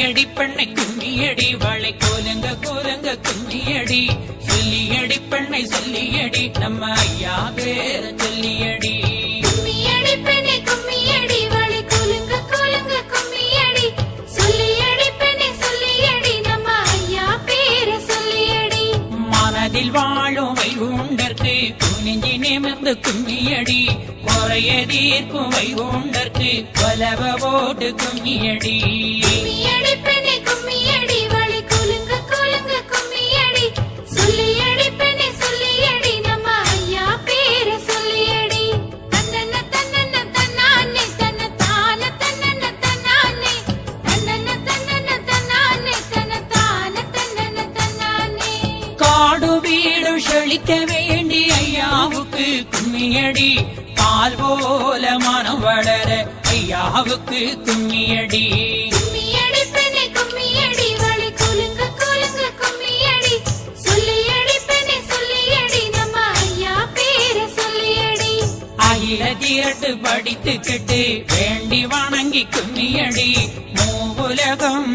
சொல்லியடி பெண்ணை கும்மியடி வாழை கோலங்க கோலங்க கும்மியடி சொல்லியடி பெண்ணை சொல்லியடி நம்ம ஐயா பேர சொல்லியடி கும்மியடி பெண்ணை கும்மியடி வாழை கோலங்க கோலங்க கும்மியடி சொல்லியடி பெண்ணை சொல்லியடி நம்ம ஐயா பேர சொல்லியடி மனதில் வாழும் வைகுண்டற்கு குனிஞ்சி நிமிர்ந்து கும்மியடி குறைய தீர்க்கும் வைகுண்டற்கு கொலவ போட்டு கும்மியடி கும்மியடி பெண்ணை கும்மியடி வாழை கோலங்க கோலங்க கும்மியடி சொல்லியடி பெண்ணை சொல்லியடி நம்ம ஐயா பேர சொல்லியடி தன்னன்ன தன்னன்ன தன்னானே தன்ன தான தன்னன்ன தன்னானே தன்னன்ன தன்னன்ன தன்னானே தன்ன தான தன்னன்ன தன்னானே காடு வீடு செழிக்க வேண்டி ஐயாவுக்கு கும்மியடி பால் போல மனம் வளர ஐயாவுக்கு கும்மியடி கும்மியடி பெண்ணை கும்மியடி வாழை கோலங்க கோலங்க கும்மியடி சொல்லியடி பெண்ணை சொல்லியடி நம்ம ஐயா பேர சொல்லியடி அகில திரட்டு படித்துக்கிட்டு வேண்டி வணங்கி கும்மியடி மூவுலகம்